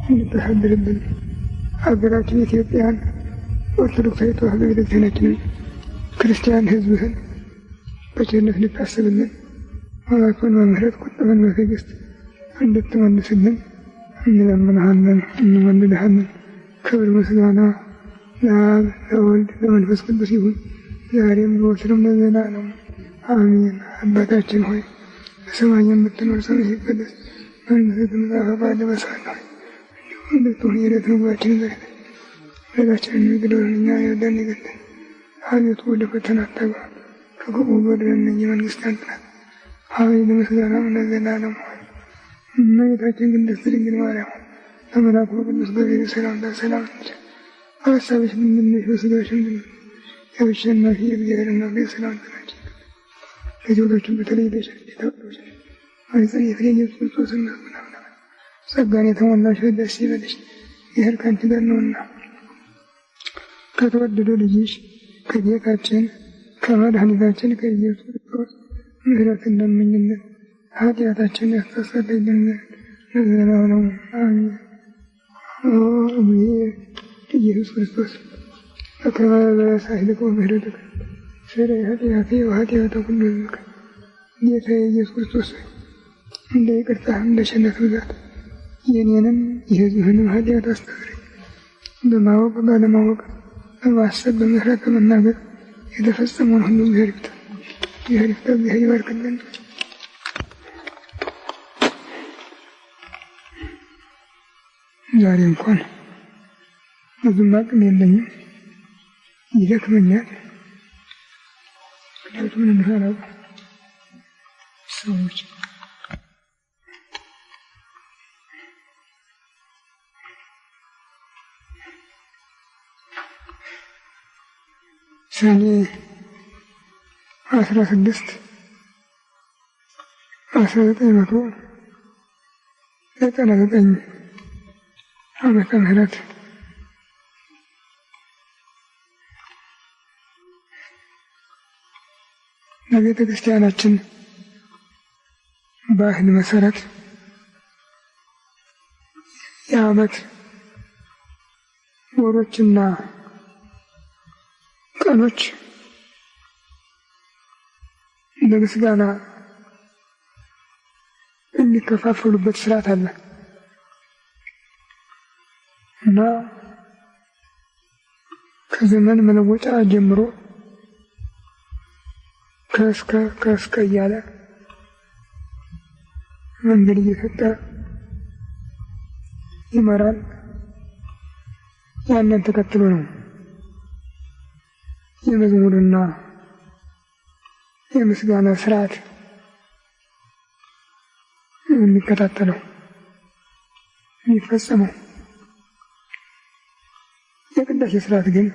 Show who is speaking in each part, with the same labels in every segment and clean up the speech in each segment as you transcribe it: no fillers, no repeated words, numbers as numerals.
Speaker 1: እንድታሳድርብን ሀገራችን ኢትዮጵያን ኦርቶዶክሳዊ ተዋሕዶ ቤተክርስቲያናችንን ክርስቲያን ሕዝብህን በቸርነት እንድታስብልን አምላክን በምሕረት ቁጥበን በትዕግስት እንድትመልስልን እንለምንሃለን፣ እንወልድሃለን። ክብር ምስጋና ለአብ ለወልድ ለመንፈስ ቅዱስ ይሁን ዛሬም ዘወትርም ለዘላለሙ አሜን። አባታችን ሆይ በሰማይ የምትኖር ስምህ ይቀደስ፣ መንግሥትህ ትምጣ፣ ፈቃድህ በሰማይ እንዲሁም እንድትሆን የዕለት ምግባችንን ዛሬ በደላችንን ይቅር በለን እኛን የበደሉንን ይቅር በለን፣ አቤቱ ወደ ፈተና አታግባን ከክፉ አድነን እንጂ መንግሥት ያንተ ናት፣ ኃይል ምስጋና ለዘላለሙ። እመቤታችን ቅድስት ድንግል ማርያም በመልአኩ ቅዱስ ገብርኤል ሰላምታ ሰላም እንልሻለን። በሐሳብሽ ድንግል ነሽ፣ በሥጋሽም ድንግል ነሽ። የአሸናፊ የእግዚአብሔር እናት ሰላምታ ላንቺ ይገባል። ከሴቶችም በተለይተሽ የተወደድሽ ማኅፀንሽ የፍሬ ኢየሱስ ክርስቶስ እናት ናት። ጸጋን የተሞላሽ ደስ ይበልሽ፣ እግዚአብሔር ከአንቺ ጋር ነውና ከተወደደው ልጅሽ ከጌታችን ከመድኃኒታችን ከኢየሱስ ክርስቶስ ምሕረትን ለምኝልን ኃጢአታችንን ያስተሰርይልን ለዘላለሙ አሜን። ኢየሱስ ክርስቶስ በከመ በሳህልከ ወምሕረትከ ስረይ ኃጢአቴ ወኃጢአተ ኩሉ ሕዝብ። ጌታዬ ኢየሱስ ክርስቶስ እንደ ይቅርታህ እንደ ቸርነትህ ብዛት የእኔንም የሕዝብህንም ኃጢአት አስተስርይ። በማወቅ ባለማወቅ በማሰብ በምሕረት በመናገር የተፈጸመውን ሁሉ እግዚአብሔር ይፍታ። እግዚአብሔር ይባርክልን። ዛሬ እንኳን ብዙም አቅም የለኝም፣ ይደክመኛል። ምክንያቱም ምን እንደሆነ ሰዎች ሰኔ 16 1999 ዓመተ ምህረት በቤተ ክርስቲያናችን ባህል መሰረት የዓመት ወሮችና ቀኖች ለምስጋና የሚከፋፈሉበት ስርዓት አለ እና ከዘመን መለወጫ ጀምሮ ከእስከ እያለ መንገድ እየሰጠ ይመራል። ያንን ተከትሎ ነው የመዝሙርና የምስጋና ስርዓት የሚከታተለው የሚፈጸመው። የቅዳሴ ስርዓት ግን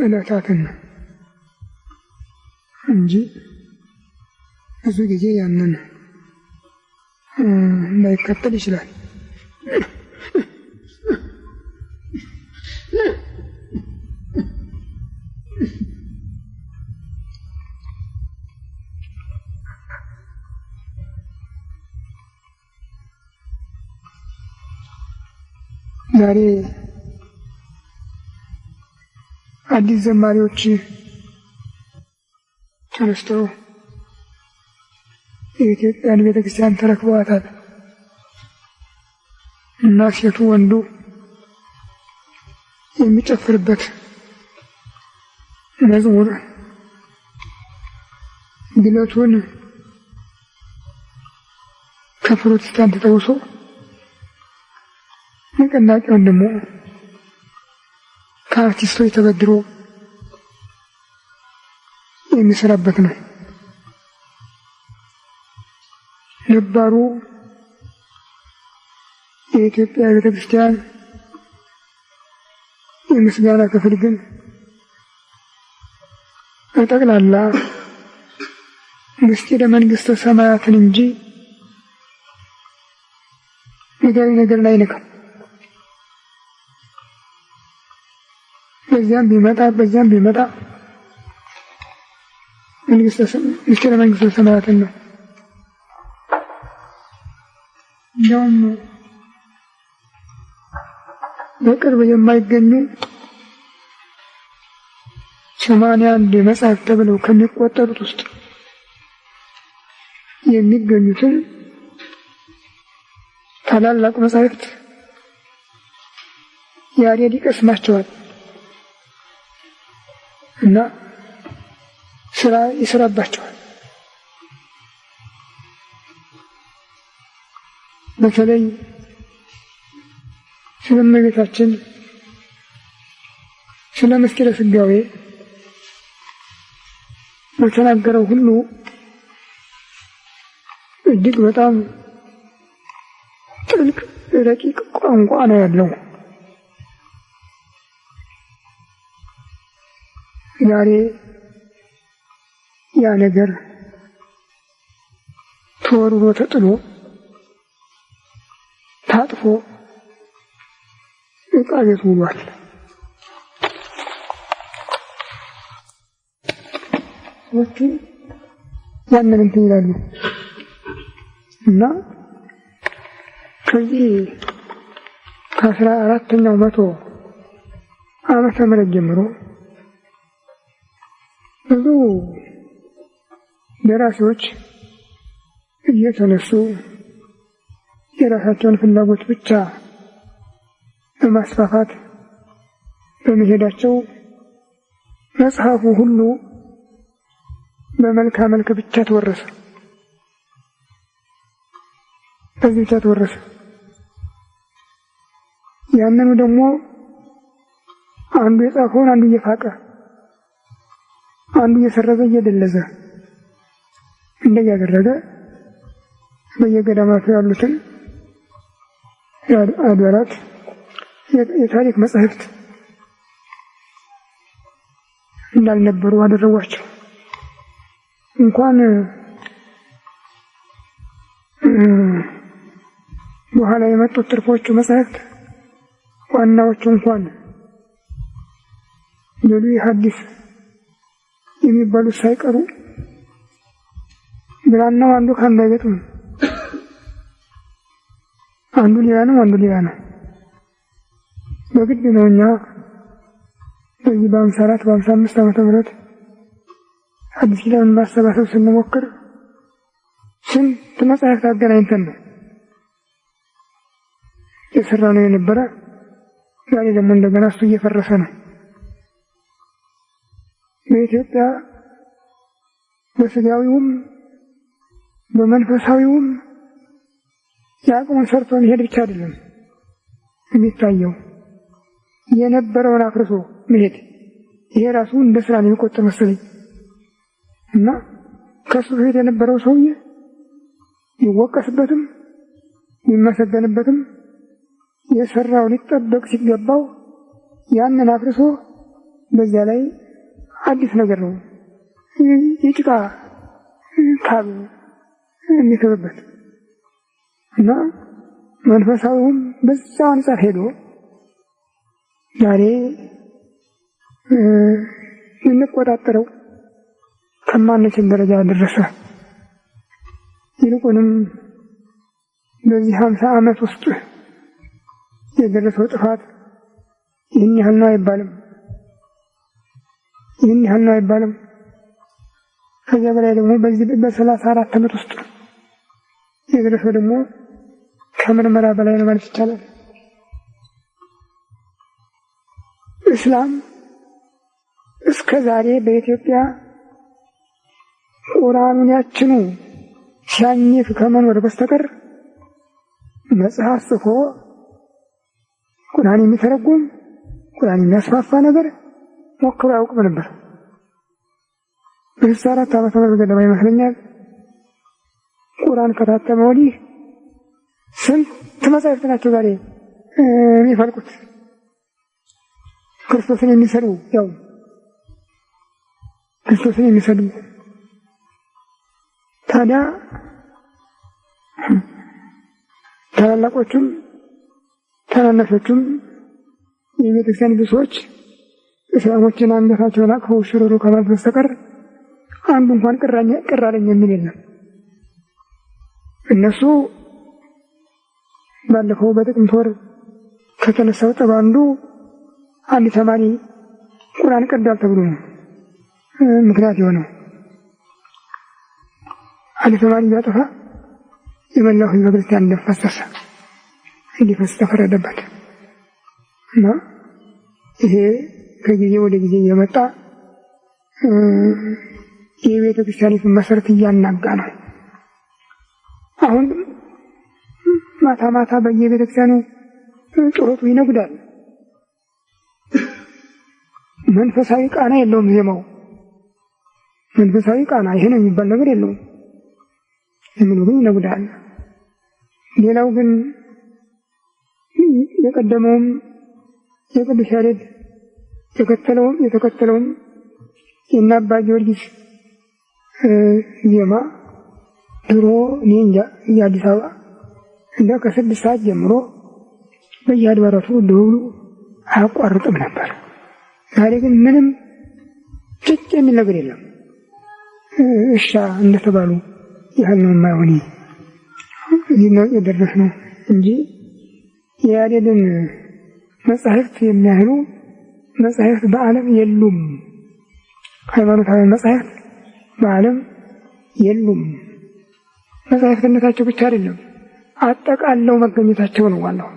Speaker 1: ዕለታትን ነው እንጂ ብዙ ጊዜ ያንን ላይከተል ይችላል። ዛሬ አዲስ ዘማሪዎች ተነስተው የኢትዮጵያን ቤተክርስቲያን ተረክበዋታል እና ሴቱ ወንዱ የሚጨፍርበት መዝሙር ግለቱን ከፕሮቴስታንት ተውሶ ንቅናቄውን ደግሞ ከአርቲስቶች ተበድሮ የሚሰራበት ነው። ነባሩ የኢትዮጵያ ቤተክርስቲያን የምስጋና ክፍል ግን በጠቅላላ ምስጢረ መንግሥተ ሰማያትን እንጂ ምድራዊ ነገር ላይ አይነካም። በዚያም ቢመጣ ምስጢረ መንግሥተ ሰማያትን ነው እንዲያውም በቅርብ የማይገኙ 81 መጽሐፍ ተብለው ከሚቆጠሩት ውስጥ የሚገኙትን ታላላቅ መጽሐፍት ያሬድ ይቀስማቸዋል እና ስራ ይሰራባቸዋል። በተለይ ስለ እመቤታችን ስለ ምስጢረ ሥጋዌ በተናገረው ሁሉ እጅግ በጣም ጥልቅ ረቂቅ ቋንቋ ነው ያለው። ዛሬ ያ ነገር ተወርሮ ተጥሎ ታጥፎ ዕቃ ቤት ውሏል። ሰዎቹ ያንን እንትን ይላሉ እና ከዚህ ከ14ኛው መቶ ዓመተ ምህረት ጀምሮ ብዙ ደራሲዎች እየተነሱ የራሳቸውን ፍላጎት ብቻ በማስፋፋት በመሄዳቸው መጽሐፉ ሁሉ በመልካ መልክ ብቻ ተወረሰ። በዚህ ብቻ ተወረሰ። ያንኑ ደግሞ አንዱ የጻፈውን አንዱ እየፋቀ አንዱ እየሰረዘ እየደለዘ እንደያደረገ በየገዳማቱ ያሉትን አድባራት የታሪክ መጻሕፍት እንዳልነበሩ አደረጓቸው። እንኳን በኋላ የመጡት ትርፎቹ መጻሕፍት ዋናዎቹ እንኳን ብሉይ ሐዲስ የሚባሉት ሳይቀሩ ብራናው አንዱ ከአንዱ አይገጥምም። አንዱ ሌላ ነው፣ አንዱ ሌላ ነው። በግድ ነው እኛ በዚህ በ54 በ55 ዓመተ ምህረት አዲስ ኪዳንን ማሰባሰብ ስንሞክር ስንት መጽሐፍት አገናኝተን ነው የሰራ ነው የነበረ። ዛሬ ደግሞ እንደገና እሱ እየፈረሰ ነው። በኢትዮጵያ በስጋዊውም በመንፈሳዊውም የአቅሙን ሰርቶ መሄድ ብቻ አይደለም የሚታየው፣ የነበረውን አፍርሶ መሄድ። ይሄ ራሱ እንደ ስራ ነው የሚቆጠር መሰለኝ እና ከሱ በፊት የነበረው ሰውዬ ይወቀስበትም ይመሰገንበትም የሰራው ሊጠበቅ ሲገባው ያንን አፍርሶ በዚያ ላይ አዲስ ነገር ነው የጭቃ ካብ የሚከብበት እና መንፈሳዊውም በዛው አንጻር ሄዶ ዛሬ ልንቆጣጠረው ከማንችል ደረጃ ደረሰ። ይልቁንም በዚህ 50 ዓመት ውስጥ የደረሰው ጥፋት ይህን ያህል ነው አይባልም። ይህን ያህል ነው አይባልም። ከዚያ በላይ ደግሞ በዚህ በ34 ዓመት ውስጥ የደረሰው ደግሞ ከምርመራ በላይ ነው ማለት ይቻላል። እስላም እስከ ዛሬ በኢትዮጵያ ቁርአኑን ያችኑ ሲያኝክ ከመኖር በስተቀር መጽሐፍ ጽፎ ቁርአን የሚተረጉም ቁርአን የሚያስፋፋ ነገር ሞክሮ አያውቅም ነበር። በ64 ዓመተ ምህረት ገደማ ይመስለኛል ቁርአን ከታተመ ወዲህ ስንት መጻሕፍት ናቸው ዛሬ የሚፈልቁት ክርስቶስን የሚሰድቡ ያው ክርስቶስን የሚሰድቡ። ታዲያ ታላላቆቹም ታናናሾቹም የቤተክርስቲያን ብዙዎች እስላሞችን አንገታቸውን አቅፈው ሽሩሩ ከማለት በስተቀር አንዱ እንኳን ቅር አለኝ የሚል የለም። እነሱ ባለፈው በጥቅምት ወር ከተነሳው ጠብ አንድ ተማሪ ቁርአን ቀዷል ተብሎ ነው ምክንያት የሆነው። አንድ ተማሪ ቢያጠፋ የመላው ህዝበ ክርስቲያን እንደፈሰሰ እንዲፈስ ተፈረደበት እና ይሄ ከጊዜ ወደ ጊዜ እየመጣ የቤተ ክርስቲያኒቱን መሰረት እያናጋ ነው። አሁን ማታ ማታ በየቤተ ክርስቲያኑ ጩኸቱ ይነጉዳል። መንፈሳዊ ቃና የለውም ዜማው። መንፈሳዊ ቃና ይሄ ነው የሚባል ነገር የለውም። ዝም ብሎ ይነጉዳል። ሌላው ግን የቀደመውም የቅዱስ ያሬድ የተከተለውም የእነ አባ ጊዮርጊስ ዜማ ድሮ እኔ እንጃ የአዲስ አበባ እንደ ከ6 ሰዓት ጀምሮ በየአድባራቱ ደውሉ አያቋርጥም ነበር። ዛሬ ግን ምንም ጭጭ የሚል ነገር የለም። እሻ እንደተባሉ ያህል ነው የማይሆን ይህ ነው የደረስነው እንጂ የያሬድን መጻሕፍት የሚያህሉ መጻሕፍት በዓለም የሉም። ሃይማኖታዊ መጻሕፍት በዓለም የሉም። መጻሕፍትነታቸው ብቻ አይደለም አጠቃለው መገኘታቸው ነው ዋናው።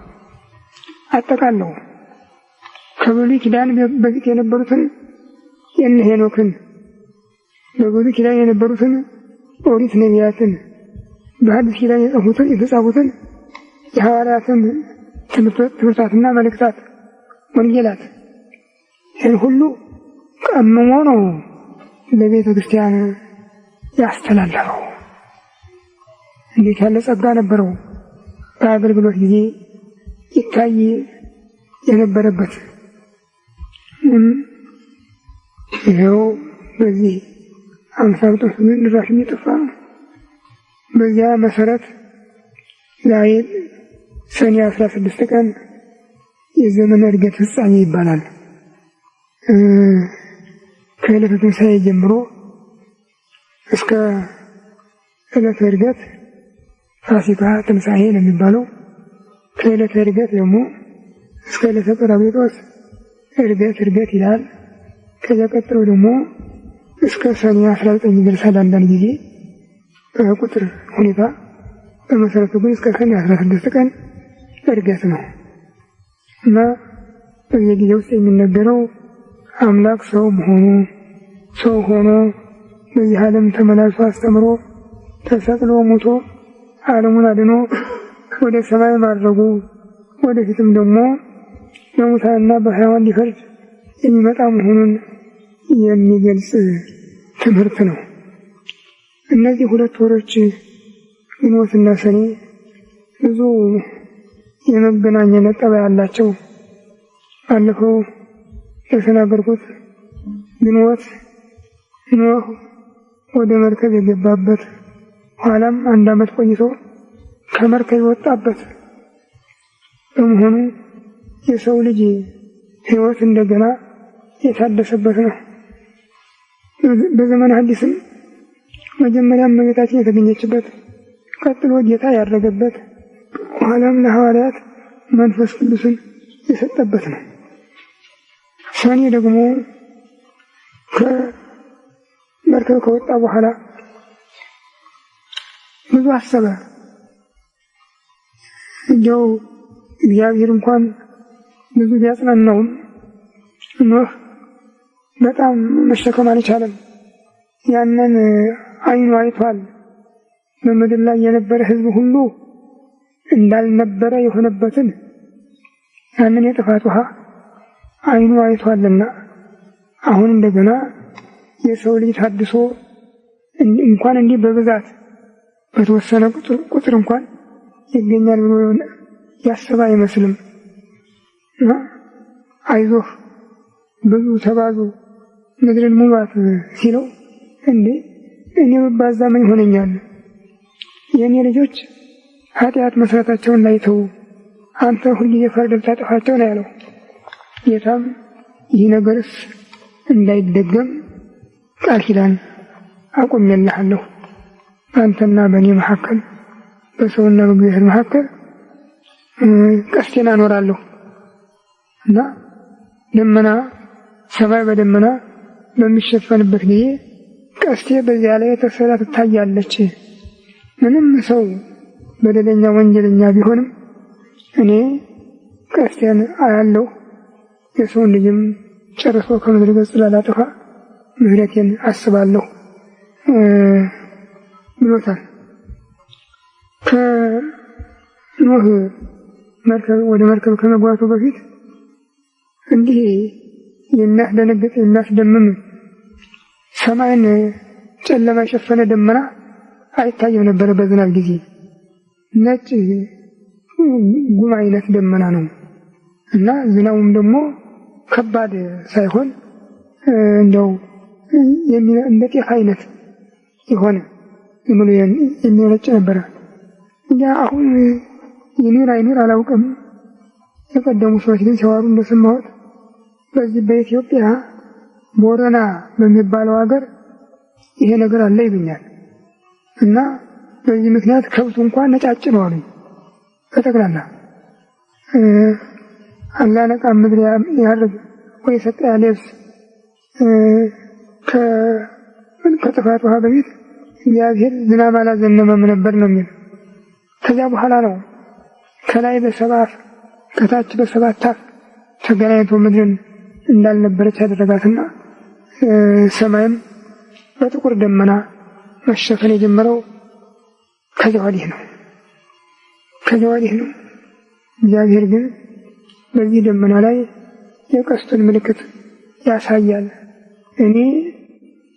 Speaker 1: አጠቃለው ከብሉይ ኪዳን በፊት የነበሩትን የነ ሄኖክን፣ በብሉይ ኪዳን የነበሩትን ኦሪት ነቢያትን፣ በሐዲስ ኪዳን የተጻፉትን የሐዋርያትን ትምህርታትና መልእክታት፣ ወንጌላት ይህን ሁሉ ቀምሞ ነው ለቤተ ክርስቲያን ያስተላለፈው። እንዴት ያለ ጸጋ ነበረው! በአገልግሎት ጊዜ ይታይ የነበረበት ይኸው በዚህ አምሳል ድራሽ እየጠፋ ነው። በዚያ መሰረት ዛሬ ሰኔ 16 ቀን የዘመነ ዕርገት ፍጻሜ ይባላል። ከዕለተ ትንሣኤ ጀምሮ እስከ ዕለተ ዕርገት ፋሲካ ትንሣኤ ነው የሚባለው። ከዕለተ ዕርገት ደግሞ እስከ ዕለተ ጰራቅሊጦስ ዕርገት ይላል። ከዚያ ቀጥሎ ደግሞ እስከ ሰኔ 19 ይደርሳል። አንዳንድ ጊዜ በቁጥር ሁኔታ፣ በመሰረቱ ግን እስከ ሰኔ 16 ቀን ዕርገት ነው እና በየጊዜው ውስጥ የሚነገረው አምላክ ሰው መሆኑ፣ ሰው ሆኖ በዚህ ዓለም ተመላልሶ አስተምሮ ተሰቅሎ ሞቶ ዓለሙን አድኖ ወደ ሰማይ ማድረጉ፣ ወደፊትም ደግሞ በሙታንና በሕያዋን ሊፈርድ የሚመጣ መሆኑን የሚገልጽ ትምህርት ነው። እነዚህ 2 ወሮች ግንቦትና ሰኔ ብዙ የመገናኘት ጠባይ ያላቸው። ባለፈው የተናገርኩት ግንቦት ኖህ ወደ መርከብ የገባበት ኋላም 1 ዓመት ቆይቶ ከመርከብ የወጣበት በመሆኑ የሰው ልጅ ሕይወት እንደገና የታደሰበት ነው። በዘመነ ሐዲስም መጀመሪያ እመቤታችን የተገኘችበት፣ ቀጥሎ ጌታ ያደረገበት፣ ኋላም ለሐዋርያት መንፈስ ቅዱስን የሰጠበት ነው። ሰኔ ደግሞ ከመርከብ ከወጣ በኋላ ብዙ አሰበ። እንዲያው እግዚአብሔር እንኳን ብዙ ቢያጽናናውም ኖህ በጣም መሸከም አልቻለም። ያንን ዓይኑ አይቷል። በምድር ላይ የነበረ ሕዝብ ሁሉ እንዳልነበረ የሆነበትን ያንን የጥፋት ውሃ ዓይኑ አይቷልና አሁን እንደገና የሰው ልጅ ታድሶ እንኳን እንዲህ በብዛት በተወሰነ ቁጥር እንኳን ይገኛል ብሎ ያሰበ አይመስልም። አይዞህ ብዙ ተባዙ ምድርን ሙሏት ሲለው እንዴ እኔ በባዛ ምን ይሆነኛል? የእኔ ልጆች ኃጢአት መስራታቸውን ላይተው አንተ ሁልጊዜ ፈርደህ ታጠፋቸው ነው ያለው። ጌታም ይህ ነገርስ እንዳይደገም ቃል ኪዳን አቆሜልሃለሁ፣ በአንተና በእኔ መካከል በሰውና በእግዚአብሔር መካከል ቀስቴን አኖራለሁ እና ደመና ሰማይ በደመና በሚሸፈንበት ጊዜ ቀስቴ በዚያ ላይ ተስላ ትታያለች። ምንም ሰው በደለኛ ወንጀለኛ ቢሆንም እኔ ቀስቴን አያለሁ፣ የሰውን ልጅም ጨርሶ ከምድረ ገጽ ላላጠፋ ምሕረቴን አስባለሁ ብሎታል። ከኖህ ወደ መርከብ ከመግባቱ በፊት እንዲህ የሚያስደነግጥ የሚያስደምም ሰማይን ጨለማ የሸፈነ ደመና አይታየም ነበረ። በዝናብ ጊዜ ነጭ ጉም አይነት ደመና ነው እና ዝናቡም ደግሞ ከባድ ሳይሆን እንደው እንደ ጤፍ አይነት የሆነ ሙሉ የሚረጭ ነበረ። ያ አሁን ይኑር አይኑር አላውቅም። የቀደሙ ሰዎች ግን ሲያወሩ እንደሰማሁት በዚህ በኢትዮጵያ ቦረና በሚባለው ሀገር ይሄ ነገር አለ ይሉኛል እና በዚህ ምክንያት ከብቱ እንኳን ነጫጭ ነው አሉኝ። በጠቅላላ አላነቃ ምድር ያርግ ወይ ሰጠ ያለስ ከጥፋት ውሃ በፊት እግዚአብሔር ዝናብ አላዘነመም ነበር ነው የሚል። ከዚያ በኋላ ነው ከላይ በሰባት ከታች በሰባት አፍ ተገናኝቶ ምድርን እንዳልነበረች ያደረጋትና ሰማይም በጥቁር ደመና መሸፈን የጀመረው ከዚያ ወዲህ ነው። እግዚአብሔር ግን በዚህ ደመና ላይ የቀስቱን ምልክት ያሳያል። እኔ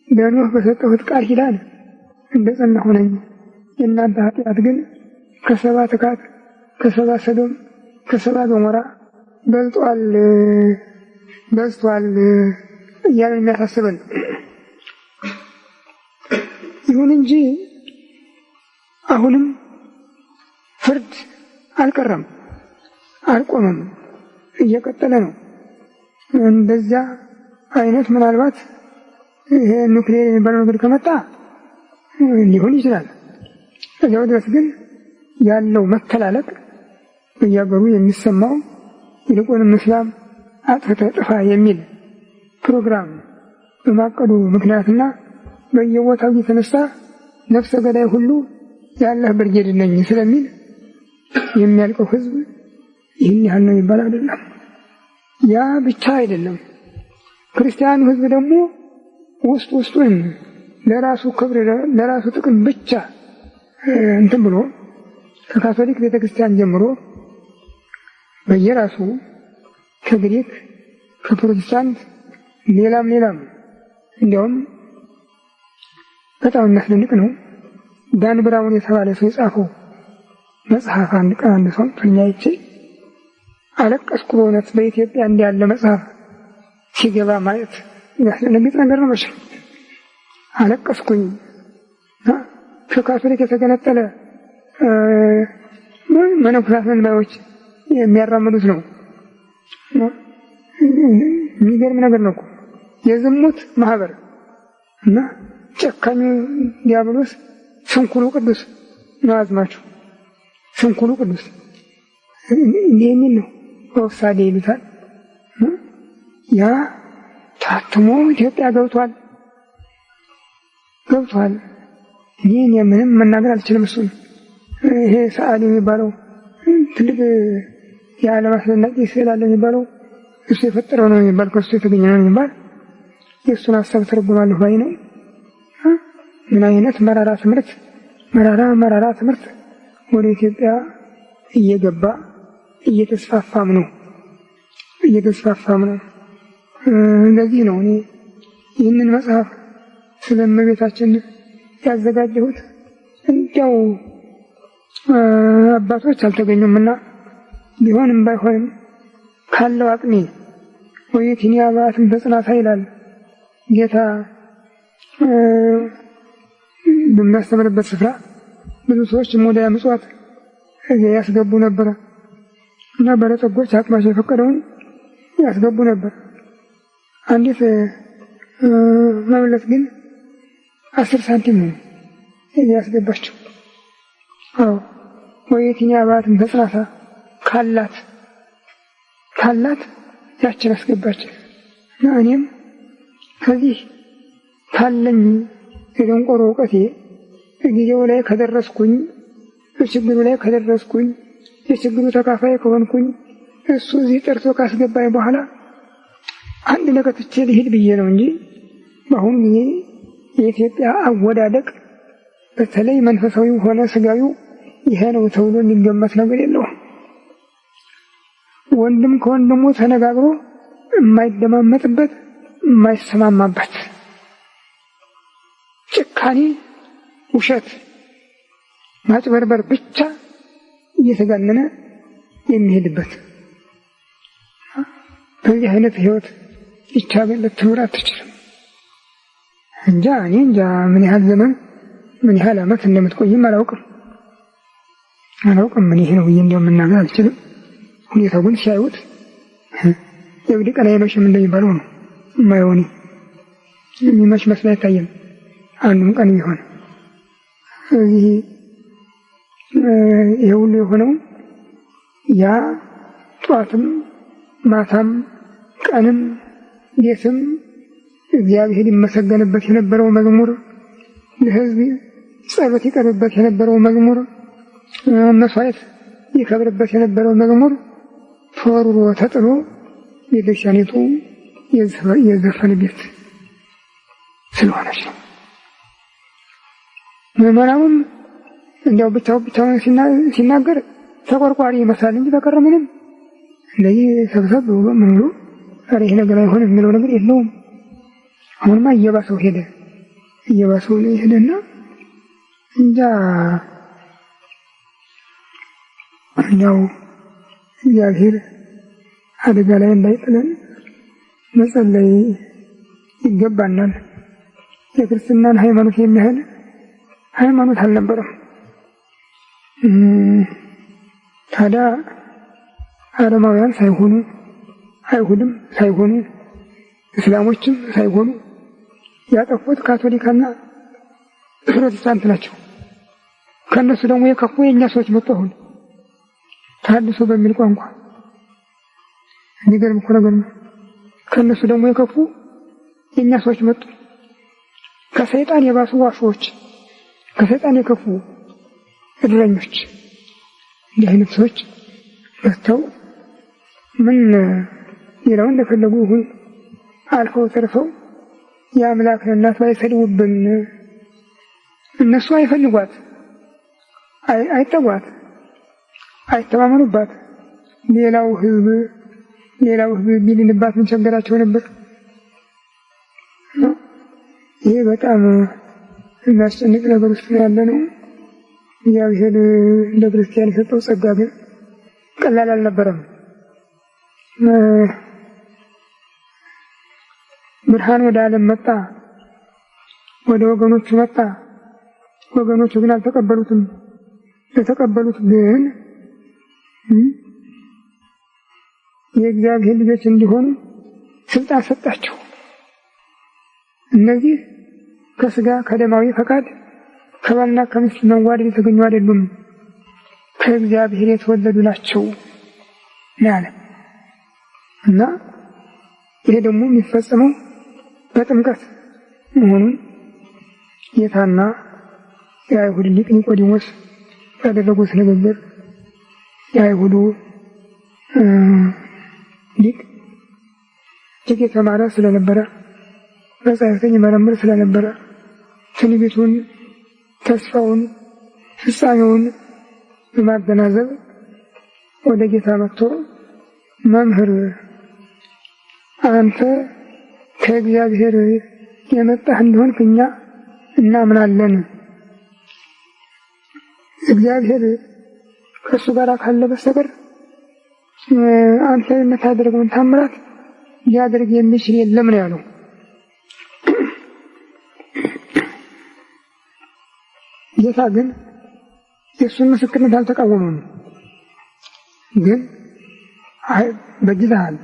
Speaker 1: ለኖህ በሰጠሁት ቃል ኪዳን እንደጸናሁ ነኝ። የእናንተ ኃጢአት ግን ከሰባ ትካት ከሰባ ሰዶም ከሰባ ገሞራ በዝቷል እያለን የሚያሳስበን። ይሁን እንጂ አሁንም ፍርድ አልቀረም፣ አልቆመም፣ እየቀጠለ ነው። እንደዚያ አይነት ምናልባት ይሄ ኑክሌር የሚባለው ነገር ከመጣ ሊሆን ይችላል። እዚያው ድረስ ግን ያለው መተላለቅ በየሀገሩ የሚሰማው ይልቁንም እስላም አጥፍተህ ጥፋ የሚል ፕሮግራም በማቀዱ ምክንያትና በየቦታው እየተነሳ ነፍሰ ገዳይ ሁሉ ያለህ ብርጌድ ነኝ ስለሚል የሚያልቀው ሕዝብ ይህን ያህል ነው ይባል አይደለም። ያ ብቻ አይደለም። ክርስቲያኑ ሕዝብ ደግሞ ውስጡን ለራሱ ክብር ለራሱ ጥቅም ብቻ እንትን ብሎ ከካቶሊክ ቤተክርስቲያን ጀምሮ በየራሱ ከግሪክ ከፕሮቴስታንት ሌላም እንዲያውም በጣም የሚያስደንቅ ነው። ዳን ብራውን የተባለ ሰው የጻፈው መጽሐፍ አንድ ቀን አንድ ሰው ፍኛይቼ አለቀስኩ። በእውነት በኢትዮጵያ እንዲህ ያለ መጽሐፍ ሲገባ ማየት የሚያስደነግጥ ነገር ነው። መቼም አለቀስኩኝ። ከካቶሊክ የተገነጠለ መነኮሳት ባዮች የሚያራምዱት ነው። የሚገርም ነገር ነው እኮ የዝሙት ማህበር እና ጨካኙ ዲያብሎስ ስንኩሉ ቅዱስ ነው አዝማችሁ። ስንኩሉ ቅዱስ እንዲህ የሚል ነው። ኦፍሳዴ ይሉታል። ያ ታትሞ ኢትዮጵያ ገብቷል። እኔ ምንም መናገር አልችልም። እሱን ይሄ ሰዓሊ የሚባለው ትልቅ የዓለም አስደናቂ ስዕል አለ የሚባለው እሱ የፈጠረው ነው የሚባል ከእሱ የተገኘ ነው የሚባል የእሱን ሀሳብ ተረጉማለሁ ባይ ነው። ምን አይነት መራራ ትምህርት ወደ ኢትዮጵያ እየገባ እየተስፋፋም ነው። እንደዚህ ነው እኔ ይህንን መጽሐፍ ስለ እመቤታችን ያዘጋጀሁት። እንዲያው አባቶች አልተገኙምና ቢሆንም ባይሆንም ካለው አቅሜ ወይቲኒ አባትን በጽናታ ይላል ጌታ በሚያስተምርበት ስፍራ ብዙ ሰዎች ሙዳየ ምጽዋት ያስገቡ ነበር እና ባለጸጎች አቅማቸው የፈቀደውን ያስገቡ ነበር። አንዲት መበለት ግን 10 ሳንቲም ነው ያስገባቸው። ወይቲኒ አባትን በጽናታ ካላት ያችን አስገባች እና እኔም ከዚህ ካለኝ የደንቆሮ እውቀቴ ጊዜው ላይ ከደረስኩኝ ችግሩ ላይ ከደረስኩኝ የችግሩ ተካፋይ ከሆንኩኝ እሱ እዚህ ጠርቶ ካስገባኝ በኋላ አንድ ነገር ትቼ ልሂድ ብዬ ነው እንጂ በአሁኑ ጊዜ የኢትዮጵያ አወዳደቅ በተለይ መንፈሳዊው ሆነ ስጋዊው ይሄ ነው ተብሎ የሚገመት ነገር የለውም። ወንድም ከወንድሙ ተነጋግሮ የማይደማመጥበት የማይሰማማበት ጭካኔ፣ ውሸት፣ ማጭበርበር ብቻ እየተጋነነ የሚሄድበት በዚህ አይነት ህይወት ይቻላል ልትኖር አትችልም። እንጃ ምን ያህል ዘመን ምን ያህል ዓመት እንደምትቆይም አላውቅም። ምን ይሄ ነው ብዬ እንደው መናገር አልችልም። ሁኔታው ግን ሲያዩት የግድ ቀን አይመሽም እንደሚባለው ነው የማይሆን የሚመሽ መስሎ አይታየም። አንዱም ቀን ቢሆን ይሄ ሁሉ የሆነው ያ ጧትም ማታም ቀንም ሌትም እግዚአብሔር ይመሰገንበት የነበረው መዝሙር፣ ለሕዝብ ጸሎት ይቀርብበት የነበረው መዝሙር፣ መስዋዕት ይከብርበት የነበረው መዝሙር ተወርሮ ተጥሎ ቤተክርስቲያኒቱ የዘፈን ቤት ስለሆነች ነው። ምዕመናኑም እንዲያው ብቻውን ሲናገር ተቆርቋሪ ይመስላል እንጂ በቀረ ምንም እንደዚህ ሰብሰብ ብሎ ምን ብሎ ኧረ ይሄ ነገር አይሆንም የሚለው ነገር የለውም። አሁንማ እየባሰው ሄደና እንጃ እንዲያው እግዚአብሔር አደጋ ላይ እንዳይጥለን መጸለይ ይገባናል። የክርስትናን ሃይማኖት የሚያህል ሃይማኖት አልነበረም። ታዲያ አረማውያን ሳይሆኑ አይሁድም ሳይሆኑ እስላሞችም ሳይሆኑ ያጠፉት ካቶሊካና ፕሮቴስታንት ናቸው። ከነሱ ደግሞ የከፉ የኛ ሰዎች መጡ። አሁን ተሐድሶ በሚል ቋንቋ የሚገርም እኮ ነገር ነው። ከነሱ ደግሞ የከፉ የኛ ሰዎች መጡ። ከሰይጣን የባሱ ዋሾች፣ ከሰይጣን የከፉ እድረኞች፣ እንዲህ አይነት ሰዎች መጥተው ምን ሌላው እንደፈለጉ ይሁን አልፈው ተርፈው የአምላክን እናት ባይሰድቡብን እነሱ አይፈልጓት፣ አይጠጓት፣ አይተማመኑባት። ሌላው ህዝብ ቢልንባት ምን ቸገራቸው ነበር? ይሄ በጣም የሚያስጨንቅ ነገር ውስጥ ያለ ነው። እግዚአብሔር ለክርስቲያን የሰጠው ጸጋ ግን ቀላል አልነበረም። ብርሃን ወደ ዓለም መጣ፣ ወደ ወገኖቹ መጣ። ወገኖቹ ግን አልተቀበሉትም። ለተቀበሉት ግን የእግዚአብሔር ልጆች እንዲሆኑ ስልጣን ሰጣቸው። እነዚህ ከስጋ ከደማዊ ፈቃድ ከባልና ከሚስት መዋደድ የተገኙ አይደሉም፣ ከእግዚአብሔር የተወለዱ ናቸው ያለ እና ይሄ ደግሞ የሚፈጸመው በጥምቀት መሆኑን ጌታና የአይሁድ ሊቅ ኒቆዲሞስ ያደረጉት ንግግር የአይሁዱ ሊቅ እጅግ የተማረ ስለነበረ መጻሕፍትን ይመረምር ስለነበረ ትንቢቱን፣ ተስፋውን፣ ፍጻሜውን በማገናዘብ ወደ ጌታ መጥቶ መምህር አንተ ከእግዚአብሔር የመጣህ እንደሆንክ እኛ እናምናለን። እግዚአብሔር ከእሱ ጋር ካለ በስተቀር አንተ የምታደርገውን ታምራት ሊያደርግ የሚችል የለም ነው ያለው። ጌታ ግን የእሱን ምስክርነት አልተቃወመም። ግን በጅተሃል፣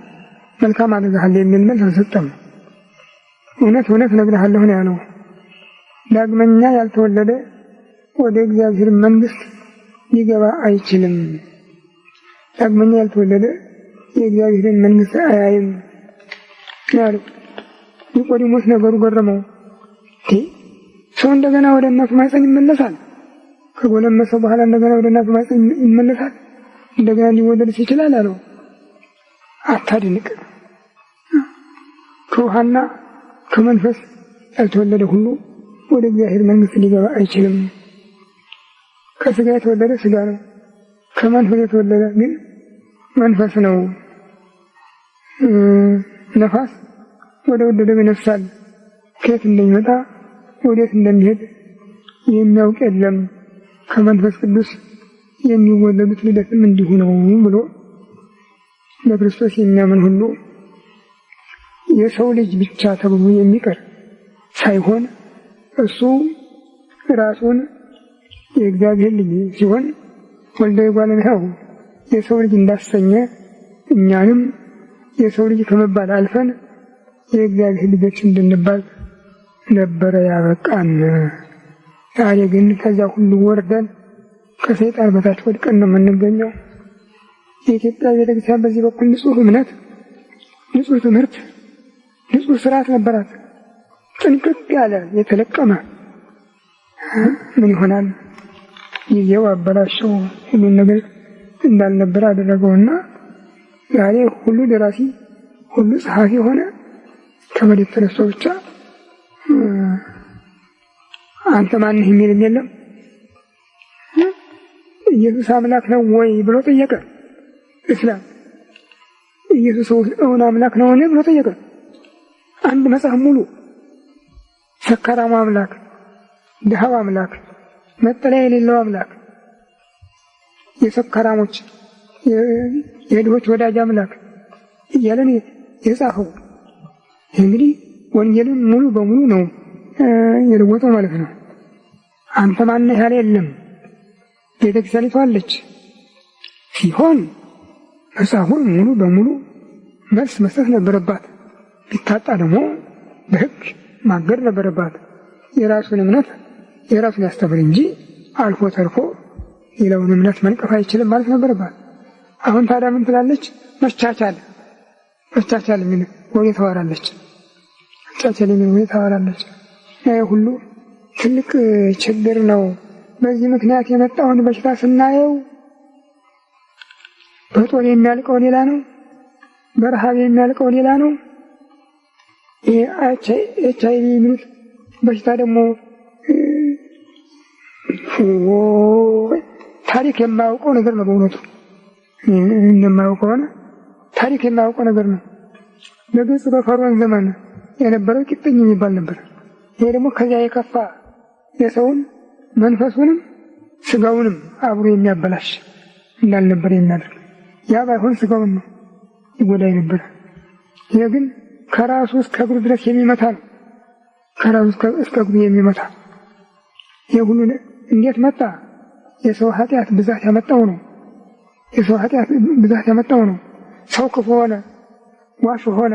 Speaker 1: መልካም አድርገሃል የሚል መልስ አልሰጠም። እውነት እነግርሃለሁ ነው ያለው። ዳግመኛ ያልተወለደ ወደ እግዚአብሔር መንግሥት ሊገባ አይችልም። ዳግመኛ ያልተወለደ የእግዚአብሔርን መንግሥት አያይም ያለው ኒቆዲሞስ ነገሩ ገረመው። ሰው እንደገና ወደ እናቱ ማኅፀን ይመለሳል? ከጎለመሰ በኋላ እንደገና ወደ እናቱ ማኅፀን ይመለሳል? እንደገና ሊወለድስ ይችላል አለው። አታድንቅ፣ ከውሃና ከመንፈስ ያልተወለደ ሁሉ ወደ እግዚአብሔር መንግሥት ሊገባ አይችልም። ከሥጋ የተወለደ ሥጋ ነው፣ ከመንፈስ የተወለደ ግን መንፈስ ነው። ነፋስ ወደ ወደደው ይነፍሳል፣ ከየት እንደሚመጣ ወዴት እንደሚሄድ የሚያውቅ የለም። ከመንፈስ ቅዱስ የሚወለዱት ልደትም እንዲሁ ነው ብሎ በክርስቶስ የሚያምን ሁሉ የሰው ልጅ ብቻ ተብሎ የሚቀር ሳይሆን እሱ ራሱን የእግዚአብሔር ልጅ ሲሆን ወልደ እጓለ እመሕያው የሰው ልጅ እንዳሰኘ እኛንም የሰው ልጅ ከመባል አልፈን የእግዚአብሔር ልጆች እንድንባል ነበረ ያበቃን። ዛሬ ግን ከዚያ ሁሉ ወርደን ከሰይጣን በታች ወድቀን ነው የምንገኘው። የኢትዮጵያ ቤተክርስቲያን በዚህ በኩል ንጹሕ እምነት፣ ንጹሕ ትምህርት፣ ንጹሕ ስርዓት ነበራት። ጥንቅቅ ያለ የተለቀመ ምን ይሆናል? ጊዜው አበላሸው፣ ሁሉን ነገር እንዳልነበረ አደረገውና ዛሬ ሁሉ ደራሲ፣ ሁሉ ጸሐፊ ሆነ። ከመሬት ተነስቶ ብቻ አንተ ማንህ የሚልም የለም። ኢየሱስ አምላክ ነው ወይ ብሎ ጠየቀ እስላም። ኢየሱስ እውን አምላክ ነው ወይ ብሎ ጠየቀ። አንድ መጽሐፍ ሙሉ ሰካራሙ አምላክ፣ ድሃው አምላክ፣ መጠለያ የሌለው አምላክ፣ የሰካራሞች የድሆች ወዳጅ አምላክ እያለን የጻፈው እንግዲህ ወንጌልን ሙሉ በሙሉ ነው የለወጠው ማለት ነው። አንተ ማነህ ያለ የለም። ቤተክርስቲያኒቷ አለች ሲሆን መጽሐፉን ሙሉ በሙሉ መልስ መስጠት ነበረባት። ቢታጣ ደግሞ በሕግ ማገድ ነበረባት። የራሱን እምነት የራሱን ያስተምር እንጂ አልፎ ተርፎ ሌላውን እምነት መንቀፍ አይችልም ማለት ነበረባት። አሁን ታዲያ ምን ትላለች? መቻቻል ምን ወሬ ታወራለች። መቻቻል ምን ወሬ ታወራለች። ይህ ሁሉ ትልቅ ችግር ነው። በዚህ ምክንያት የመጣውን በሽታ ስናየው በጦር የሚያልቀው ሌላ ነው፣ በረሃብ የሚያልቀው ሌላ ነው። ይሄ ኤችአይቪ የሚሉት በሽታ ደግሞ ታሪክ የማያውቀው ነገር ነው። በእውነቱ እንደማያውቀው ከሆነ ታሪክ የማያውቀው ነገር ነው። በግብጽ በፈርዖን ዘመን የነበረው ቂጥኝ የሚባል ነበር። ይሄ ደግሞ ከዚያ የከፋ የሰውን መንፈሱንም ስጋውንም አብሮ የሚያበላሽ እንዳልነበር የሚያደርግ ያ ባይሆን ስጋውን ነው ይጎዳይ ነበር። ይሄ ግን ከራሱ እስከ እግሩ ድረስ የሚመታ ነው። ከራሱ እስከ እግሩ የሚመታ ይሄ ሁሉ እንዴት መጣ? የሰው ኃጢአት ብዛት ያመጣው ነው። የሰው ኃጢአት ብዛት ያመጣው ነው። ሰው ክፉ ሆነ፣ ዋሽ ሆነ፣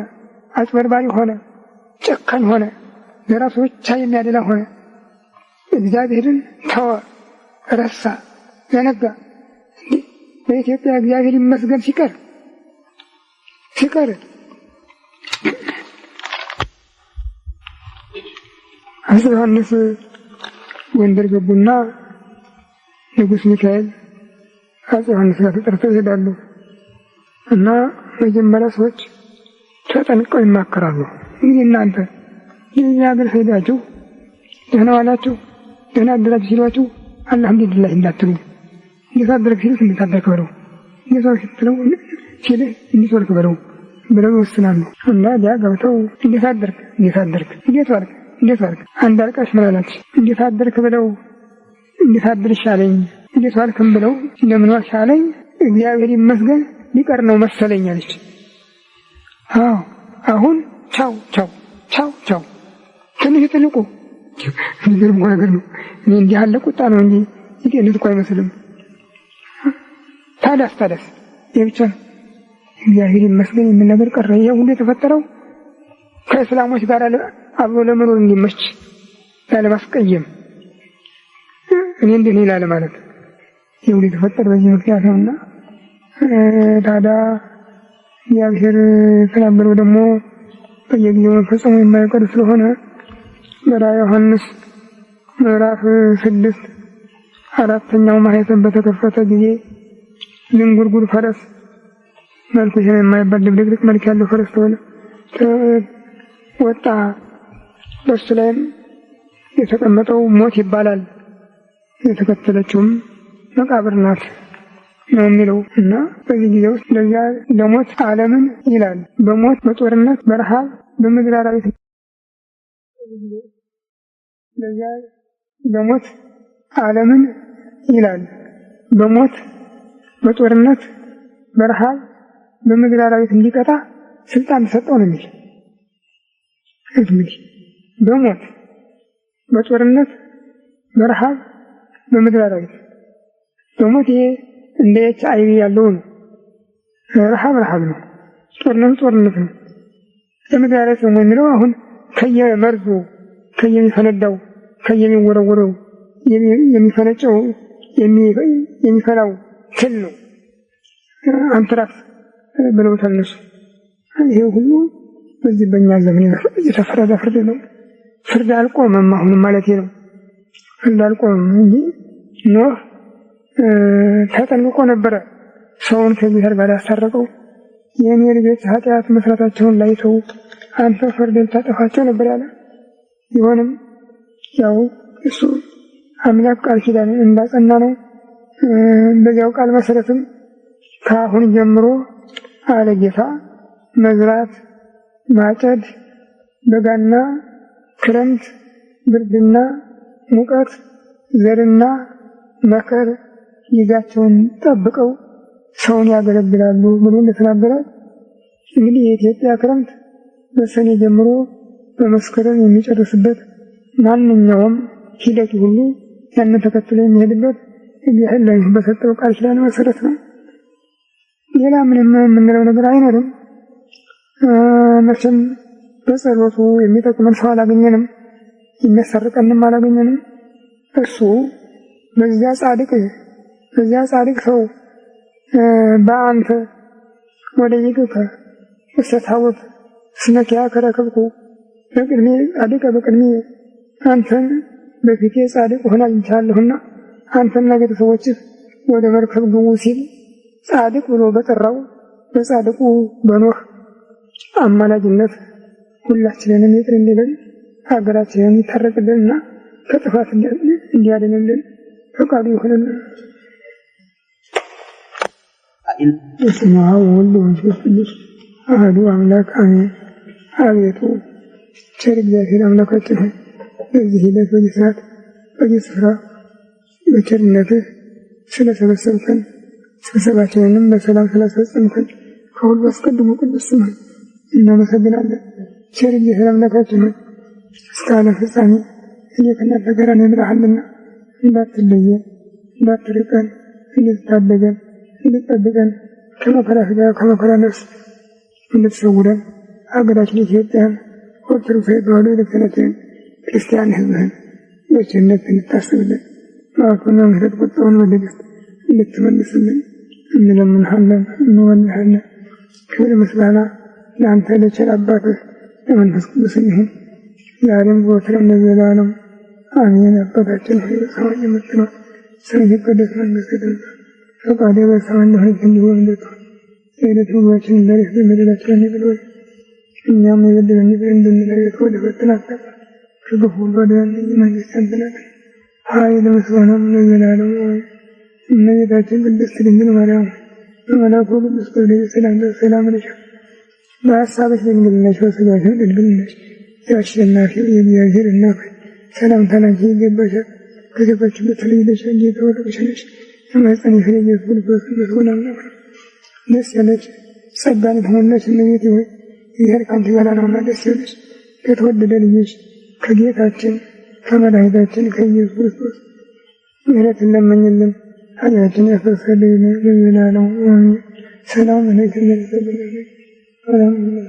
Speaker 1: አጭበርባሪ ሆነ፣ ጨካኝ ሆነ፣ ለራሱ ብቻ የሚያደላ ሆነ። እግዚአብሔርን ተወ፣ ረሳ፣ ዘነጋ። በኢትዮጵያ እግዚአብሔር ይመስገን ሲቀር አፄ ዮሐንስ ጎንደር ገቡና ንጉሥ ሚካኤል አፄ ዮሐንስ ጋር ተጠርተው ይሄዳሉ እና መጀመሪያ ሰዎች ተጠንቀው ይማከራሉ። እንግዲህ እናንተ የኛ ሀገር ሄዳችሁ ደህና ዋላችሁ፣ ደህና አደራችሁ ሲሏችሁ አልሐምዱሊላህ እንዳትሉ፣ እንዴት አደረግ ሲሉት እንዴት አደረግ በለው፣ እንዴት ዋልክ ስትለው ሲልህ እንዴት ዋልክ በለው ብለው ይወስናሉ። እና ያ ገብተው እንዴት አደርክ፣ እንዴት ዋልክ አንድ አልቃሽ ምን አላች? እንዴት አደርክ ብለው እንዴት አደርሽ አለኝ፣ እንዴት ዋልክም ብለው እንደምን ዋልሽ አለኝ፣ እግዚአብሔር ይመስገን ሊቀር ነው መሰለኝ አለች። አዎ አሁን ቻው ትንሽ ትልቁ የሚገርም ነገር ነው። እኔ እንዲህ ያለ ቁጣ ነው እንጂ ይጤነት እኮ አይመስልም። ታዲያስ ይህ ብቻ እግዚአብሔር ይመስገን የሚል ነገር ቀረ። ይሄ ሁሉ የተፈጠረው ከእስላሞች ጋር አብሮ ለመኖር እንዲመች ላለማስቀየም እኔ እንደኔ ላለ ማለት ይሄ ሁሉ የተፈጠረ በዚህ ምክንያት ነውና ታዲያ እግዚአብሔር የተናገረው ደግሞ በየጊዜው መፈጸሙ የማይቀር ስለሆነ በራዕየ ዮሐንስ ምዕራፍ 6 4ኛው ማኅተም በተከፈተ ጊዜ ዝንጉርጉር ፈረስ መልኩ ይሄን የማይባል ድብልቅልቅ መልክ ያለው ፈረስ ወጣ። በሱ ላይም የተቀመጠው ሞት ይባላል፣ የተከተለችውም መቃብር ናት ነው የሚለው እና በዚህ ጊዜ ውስጥ ለዚያ ለሞት ዓለምን ይላል በሞት በጦርነት በረሃብ በምድር አራዊት ለዚያ ለሞት ዓለምን ይላል በሞት በጦርነት በረሃብ በምድር አራዊት እንዲቀጣ ስልጣን ተሰጠው ነው የሚል። እንግዲህ በሞት በጦርነት በረሃብ በምድር አራዊት በሞት ይሄ እንደ HIV ያለው ነው። ረሃብ ነው፣ ጦርነት ነው። በምድር አራዊት ነው የሚለው አሁን ከየመርዙ ከየሚፈነዳው ከየሚወረወረው የሚፈነጨው የሚፈላው ትል ነው አንትራክስ ብለውታል እነሱ። ይሄ ሁሉ በዚህ በእኛ ዘመን የተፈረደ ፍርድ ነው። ፍርድ አልቆመም አሁንም ማለት ነው። ፍርድ አልቆመም እንጂ ኖህ ተጠንቅቆ ነበረ ሰውን ከእግዚአብሔር ጋር ያስታረቀው። የኔ ልጆች ኃጢአት መስራታቸውን ላይተው አንተ ፈርደህ ታጠፋቸው ነበር ያለ። ቢሆንም ያው እሱ አምላክ ቃል ኪዳን እንዳጸና ነው። በዚያው ቃል መሰረትም ከአሁን ጀምሮ አለ ጌታ መዝራት ማጨድ በጋና ክረምት ብርድና ሙቀት ዘርና መከር ጊዜያቸውን ጠብቀው ሰውን ያገለግላሉ ብሎ እንደተናገረ እንግዲህ የኢትዮጵያ ክረምት በሰኔ ጀምሮ በመስከረም የሚጨርስበት ማንኛውም ሂደት ሁሉ ያንን ተከትሎ የሚሄድበት እግዚአብሔር በሰጠው ቃል ኪዳን መሰረት ነው። ሌላ ምንም የምንለው ነገር አይኖርም። መቼም በጸሎቱ የሚጠቅመን ሰው አላገኘንም፣ የሚያሳርቀንም አላገኘንም። እሱ በዚያ ጻድቅ ሰው በአንተ ወደ ይቅከ እሰታወት ስነኪያ ከረከብኩ በቅድሜ ጻድቀ በቅድሜ አንተን በፊቴ ጻድቅ ሆና አግኝቻለሁና አንተና ቤተሰቦችህ ወደ መርከብ ግቡ ሲል ጻድቅ ብሎ በጠራው በጻድቁ በኖህ አማላጅነት ሁላችንንም ይቅር እንዲለን ሀገራችንን ይታረቅልንና ከጥፋት እንዲያድንልን ፈቃዱ ይሁንልን። በስመ አብ ወወልድ ወመንፈስ ቅዱስ አሐዱ አምላክ አሜን። አቤቱ ቸር እግዚአብሔር አምላካችን ሆይ በዚህ ሂደት በዚህ ሰዓት በዚህ ስፍራ በቸርነትህ ስለሰበሰብከን ስብሰባችንንም በሰላም ስላስፈጸምከን ከሁሉ አስቀድሞ ቅዱስ ስምህን እናመሰግናለን። ቸር እግዚአብሔር አምላካችን ሆይ እስከ ዓለም ፍጻሜ እኔ ከእናንተ ጋር እንምልሃልና እንዳትለየን፣ እንዳትርቀን፣ እንድትታደገን፣ እንድትጠብቀን ከመከራ ሥጋ ከመከራ ነፍስ እንድትሰውረን ሀገራችን ኢትዮጵያን ኦርቶዶክሳዊ ተዋሕዶ ቤተክርስቲያናችንን ክርስቲያን ሕዝብህን በቸርነት እንድታስብልን ማዕቱና ምሕረት ቁጣውን በትዕግስት እንድትመልስልን እንለምንሃለን፣ እንወልሃለን። ክብር ምስጋና ለአንተ ለቸር አባትህ ለመንፈስ ቅዱስ ይሁን ዛሬም ዘወትርም ለዘላለሙ አሜን። አባታችን ሆይ በሰማይ የምትኖር ስምህ ይቀደስ፣ መንግሥትህ ትምጣ፣ ፈቃድህ በሰማይ እንደሆነች እንዲሁ በምድር ትሁን። የዕለት ምግባችንን ዛሬ ስጠን፣ በደላችንን ይቅር በለን እኛም የበደሉንን ይቅር እንደምንል፣ ወደ ፈተና አታግባን ከክፉ ሁሉ አድነን እንጂ መንግሥት ያንተ ናት፣ ኃይል ምስጋናም ለዘላለሙ አሜን። እመቤታችን ቅድስት ድንግል ማርያም በመልአኩ ቅዱስ ገብርኤል ሰላምታ ሰላም እልሻለሁ። በሐሳብሽ ድንግል ነሽ፣ በሥጋሽም ድንግል ነሽ። የአሸናፊው የእግዚአብሔር እናት ሆይ ሰላምታ ላንቺ ይገባሻል። ከሴቶች ሁሉ ተለይተሽ አንቺ የተባረክሽ ነሽ፣ የማኅፀንሽ ፍሬ ኢየሱስ ክርስቶስ የተባረከ ነው። ደስ ያለሽ ጸጋን የተሞላሽ እመቤቴ ሆይ እግዚአብሔር ከአንቺ ጋር ነውና ደስ ይበልሽ። ከተወደደ ልጅሽ ከጌታችን ከመድኃኒታችን ከኢየሱስ ክርስቶስ ምሕረትን ለምኝልን ኃጢአታችንን ያስተሰርይልን ለዘላለሙ አሜን። ሰላም ለኪ ሰላም ለኪ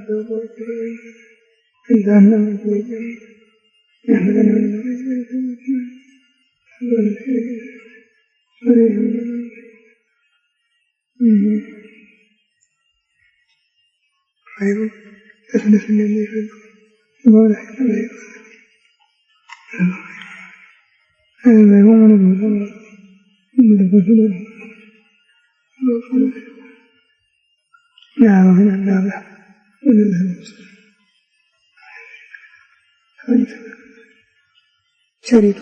Speaker 1: አይሁን ተስለስ እንደሚፈልግ ወላሂ ቸሪቱ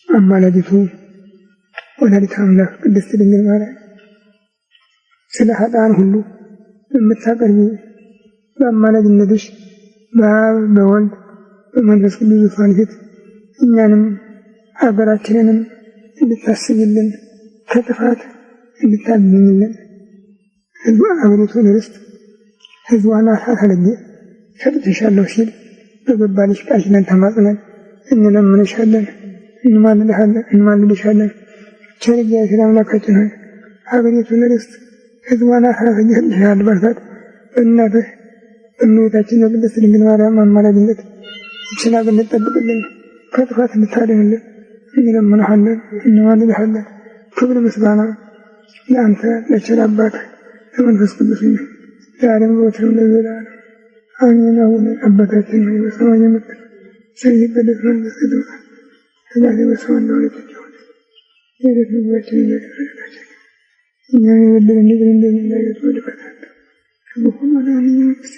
Speaker 1: አማላጅቱ ወላዲተ አምላክ ቅድስት ድንግል ማርያም ስለ ኃጥአን ሁሉ የምታቀርቢ በአማላጅነትሽ በአብ በወልድ በመንፈስ ቅዱስ ዙፋን ፊት እኛንም ሀገራችንንም እንድታስብልን ከጥፋት እንድታድኝልን ሕዝቡ አብሪቱን ርስት ሕዝቧን አሳልፌ ሰጥቼሻለሁ ሲል በገባልሽ ቃል ኪዳን ተማጽነን እንለምንሻለን፣ እንማልድሻለን። ቸር እግዚአብሔር አምላካችን ሆይ ሀገሪቱን ርስት ሕዝቧን አሳልፌ ሰጥቼሻለሁ ባልካት በእናትህ በእመቤታችን በቅድስት ድንግል ማርያም አማላጅነት ይህችን ሀገር እንድትጠብቅልን ከጥፋት እንድታድንልን እንለምንሃለን፣ እንማልድሃለን። ክብር ምስጋና ለአንተ ለቸር አባትህ ለመንፈስ ቅዱስ ነው ዛሬም ዘወትርም ለዘላለሙ አሜን። አቡነ አባታችን ሆይ በሰማይ የምትኖር ስምህ ይቀደስ፣ መንግሥትህ ትምጣ፣ ፈቃድህ በሰማይ እንደሆነች እንዲሁም የዕለት ምግባችንን ስጠን ዛሬ፣ እኛን የበደሉንን ይቅር እንደምንል ወደ ፈተና ከክፉ አድነን እንጂ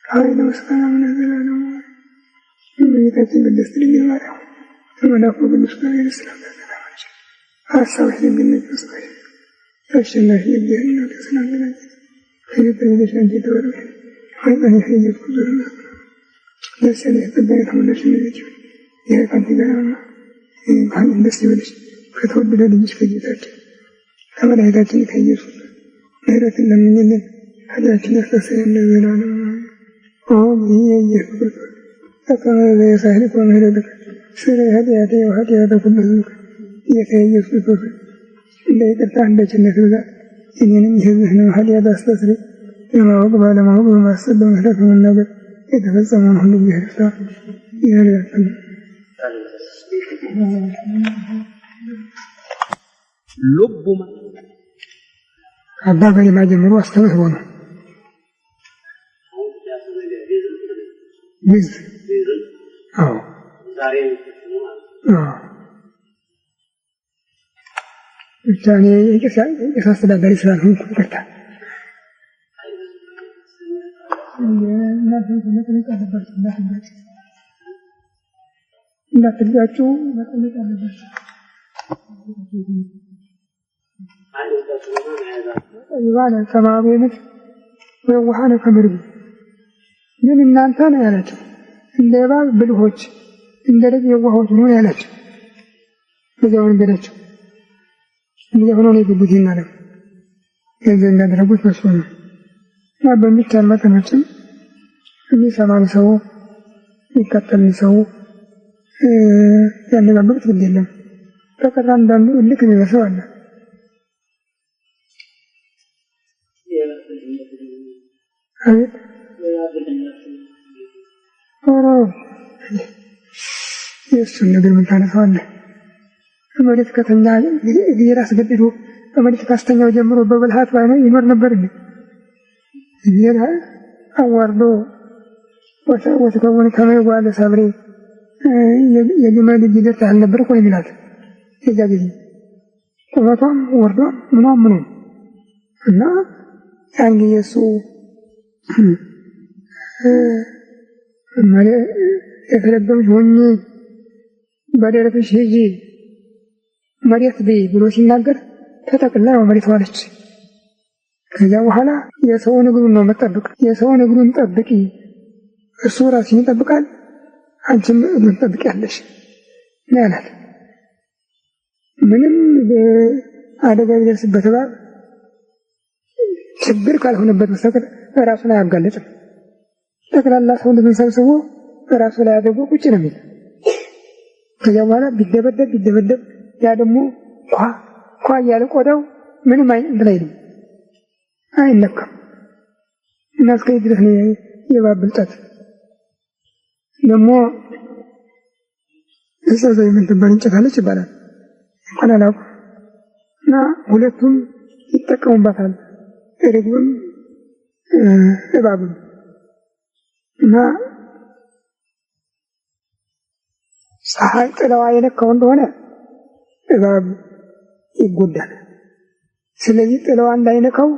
Speaker 1: ኃይል ምስጋና ለዘላለሙ። እመቤታችን ቅድስት ድንግል ማርያም ከመልአኩ ቅዱስ ገብርኤል ሰላምታ ሰላምታ ሀሳብሽ ድንግል ነሽ፣ በሥጋሽ አሸናፊ እግዚአብሔር እናት ሰላምታ ከየተወለድሽ አንቺ የተባረክሽ ኃይል ኢየሱስ ክርስቶስ ደስ ያለሽ ጸጋን የተሞላሽ እመቤቴ ሆይ እግዚአብሔር ከአንቺ ጋር ነውና እንኳን ደስ ይበልሽ ከተወደደ ልጅሽ ከጌታችን ከመድኃኒታችን ከኢየሱስ ምሕረትን ለምኝልን ኃጢአታችንን ያስተሰርይልን ለዘላለሙ። ኦ ኢየሱስ ክርስቶስ ከመ በሳህልከ ወምሕረትከ ስረይ ኃጢአቴ ወኃጢአተ ኩሉ ሕዝብ ጌታ ኢየሱስ ክርስቶስ እንደ ይቅርታ እንደ ቸርነት ብዛት እኔንም የሕዝብህንም ኃጢአት አስተስርይ። በማወቅ ባለማወቅ በማሰብ በመፍራት በመናገር የተፈጸመውን ሁሉ ይቅርታ ይደረግልን።
Speaker 2: ሉቡማ
Speaker 1: አባ ገሪማ ጀምሮ አስተምህሮ ነው። ግዝ አዎ ብቻ እኔ የቄስ አስተዳዳሪ ስላልሆንኩ ይቅርታ። እንዳትጋጩ መጠለቅ አለባቸው። ጠቢባነ ከማሩ የምት ወየዋሃነ ከመርግብ ግን እናንተ ነው ያላቸው። እንደ እባብ ብልሆች እንደ ርግብ የዋሆች ነው ያላቸው። በዚያው ነገዳቸው። እንዲያ ሆኖ ነው የገቡት። ይናለም ገንዘብ እንዳደረጉት መስሎ ነው። እና በሚቻል መጠኖችም የሚሰማን ሰው የሚከተልን ሰው ያነጋገሩት ግድ የለም። በቀር አንዳንዱ እልክ የሚመስለው አለ። አቤት ኧረ የእሱን ነገር ምን ታነሳዋለህ? መሬት ከተኛ እግዜር አስገድዶ በመሬት ካስተኛው ጀምሮ በብልሃት ባይነ ይኖር ነበር እንዴ? እግዜር አዋርዶ ወተከወነ ከመ የጓለ ሳብሬ የግመል ጊደር ታህል ነበር እኮ የሚላት የዛ ጊዜ ቁመቷም ወርዷም ምኗም እና ያን ጊዜ እሱ የተረገምሽ ሆኜ በደረትሽ ሂጂ መሬት ብይ ብሎ ሲናገር ተጠቅላ መሬት ዋለች። ከዚያ በኋላ የሰውን እግሩን ነው መጠበቅ። የሰውን እግሩን ጠብቂ፣ እሱ ራስሽን ይጠብቃል፣ አንቺም እግሩን ትጠብቂያለሽ ነው ያላት። ምንም አደጋ ቢደርስበት እባብ ችግር ካልሆነበት በስተቀር ራሱ ላይ አያጋለጥም። ጠቅላላ ሰውነቱን ሰብስቦ ራሱ ላይ አድርጎ ቁጭ ነው የሚል። ከዚያ በኋላ ቢደበደብ ያ ደግሞ ኳ እያለ ቆዳው ምንም እንትን አይልም፣ አይነካም። እና እስከዚህ ድረስ ነው የእባብ ብልጠት። ደግሞ እጸዘ የምትባል እንጨት አለች ይባላል፣ እንኳን አላውቅም። እና ሁለቱም ይጠቀሙባታል። ርግብም እባብ እና ፀሐይ ጥላዋ የነካው እንደሆነ እባብ ይጎዳል። ስለዚህ ጥላዋ እንዳይነካው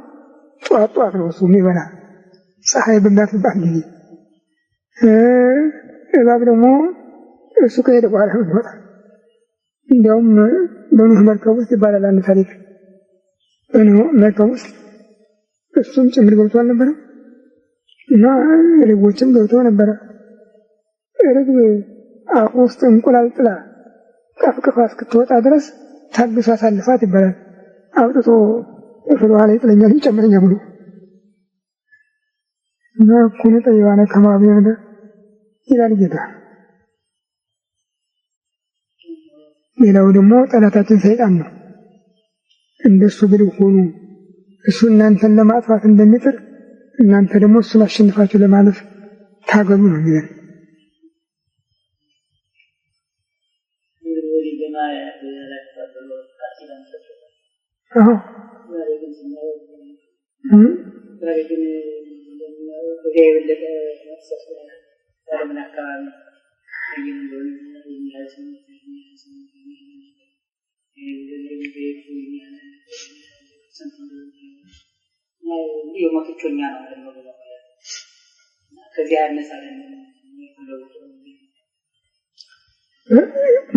Speaker 1: ጧት ጧት ነው እሱ የሚበላ ፀሐይ በሚያርፍባት ጊዜ። እባብ ደግሞ እሱ ከሄደ በኋላ ይወጣል። እንዲያውም በኖህ መርከብ ውስጥ ይባላል አንድ ታሪክ። በኖህ መርከብ ውስጥ እሱም ጭምር ገብቶ አልነበረም እና ርግቦችም ገብተው ነበረ። ርግብ አፍ ውስጥ እንቁላል ጥላ ቀፍቅፋ እስክትወጣ ድረስ ታግሶ አሳልፋት ይባላል። አውጥቶ ፍል ውሃ ላይ ጥለኛል ይጨምረኛል ብሎ እና ኩኑ ጠይባነ ከመ አብ ወወልድ ይላል ጌታ። ሌላው ደግሞ ጠላታችን ሰይጣን ነው። እንደሱ ብልህ ሆኑ። እሱ እናንተን ለማጥፋት እንደሚጥር እናንተ ደግሞ እሱን አሸንፋችሁ ለማለፍ ታገሉ ነው የሚለን።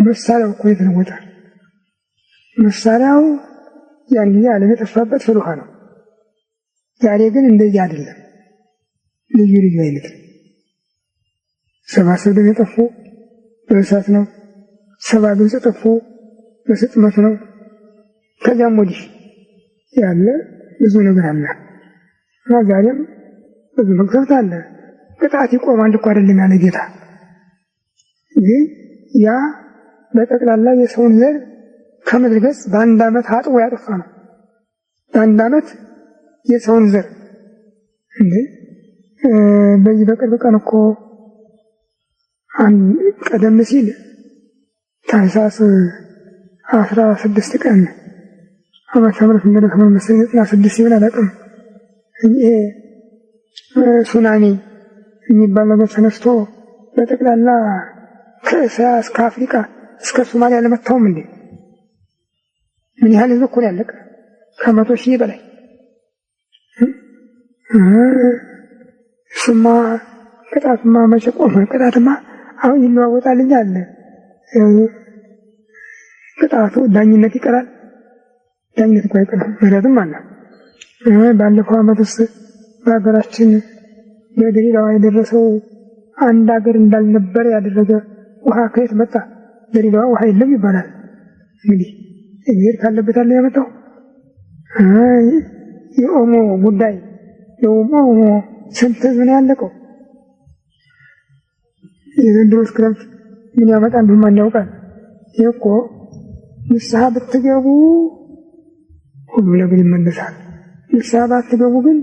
Speaker 1: መሳሪያው እኮ የተለወጠ መሳሪያው ያን ጊዜ ዓለም የጠፋበት ፍል ውሃ ነው። ዛሬ ግን እንደዚህ አይደለም። ልዩ ልዩ አይነት ነው። 70 ሰው የጠፉ በእሳት ነው። 70 ግብፅ የጠፉ በስጥመት ነው። ከዚያም ወዲህ ያለ ብዙ ነገር አለ እና ዛሬም ብዙ መቅሰፍት አለ። ቅጣት ይቆማል እኮ አይደለም ያለ ጌታ። ግን ያ በጠቅላላ የሰውን ዘር ከምድረ ገጽ በአንድ ዓመት አጥቦ ያጠፋ ነው። በአንድ ዓመት የሰውን ዘር እንዴ! በዚህ በቅርብ ቀን እኮ ቀደም ሲል ታኅሳስ 16 ቀን ዓመተ ምህረት እንደደረሰ መሰለኝ 96 ይሆናል አላውቅም። ይሄ ሱናሚ የሚባል ነገር ተነስቶ በጠቅላላ ከእስያ እስከ አፍሪካ እስከ ሶማሊያ አልመታውም እንዴ? ምን ያህል ህዝብ እኮ ነው ያለቀ? ከ100,000 በላይ። እሱማ ቅጣቱማ መቼ ቆመ? ቅጣትማ አሁን ይለዋወጣልኝ አለ። ቅጣቱ ዳኝነት ይቀራል። ዳኝነት እኮ አይቀርም፣ ምሕረትም አለ። ባለፈው ዓመት ውስጥ በሀገራችን በድሬዳዋ የደረሰው አንድ ሀገር እንዳልነበረ ያደረገ ውሃ ከየት መጣ? ድሬዳዋ ውሃ የለም ይባላል። እንግዲህ እግዚአብሔር ካለበት አለ ያመጣው። የኦሞ ጉዳይ የኦሞ ስንት ህዝብ ነው ያለቀው? የዘንድሮስ ክረምት ምን ያመጣ እንደሆነ ማን ያውቃል? ይህ እኮ ንስሐ ብትገቡ ሁሉ ነገር ይመለሳል። ንስሐ ባትገቡ ግን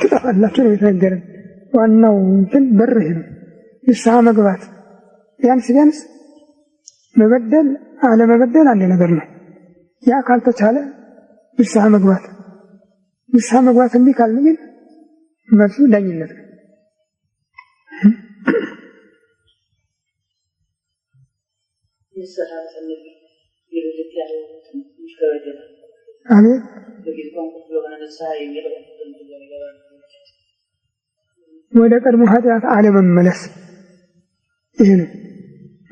Speaker 1: ትጠፋላችሁ ነው የተነገረን። ዋናው እንትን በር ይሄ ነው፣ ንስሐ መግባት። ቢያንስ መበደል አለመበደል አንድ ነገር ነው። ያ ካልተቻለ ንስሐ መግባት። ንስሐ መግባት እንዲህ ካልን ግን መልሱ ዳኝነት ነው። አሜን። ወደ ቀድሞ ኃጢአት አለመመለስ ይሄ ነው።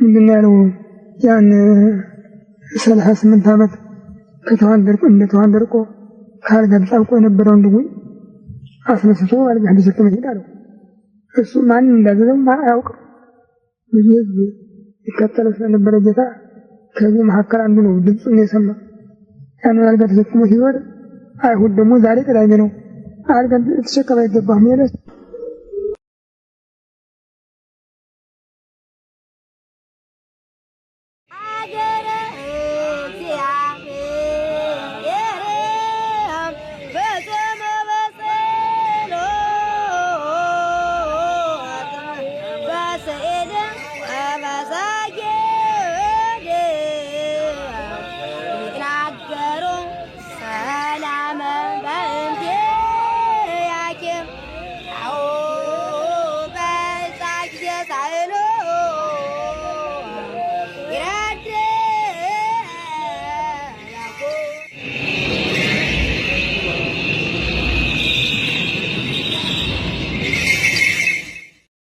Speaker 1: ምንድን ነው ያለው? ያን 38 ዓመት እንደተዋንደርቆ ከአልጋ ተጣብቆ የነበረውን ድውይ አስነስቶ አልጋ ተሸክሞ ሄድ አለው። እሱ ማን እንዳዘዘው አያውቅም። ብዙ ህዝብ ይከተለው ስለነበረ ጌታ ከዚህ መካከል አንዱ ነው ድምፁን የሰማ። ያንን አልጋ ተሸክሞ ሲወርድ አይሁድ ደግሞ ዛሬ ቅዳሜ ነው አልጋ ተሸከም አይገባህም ያለ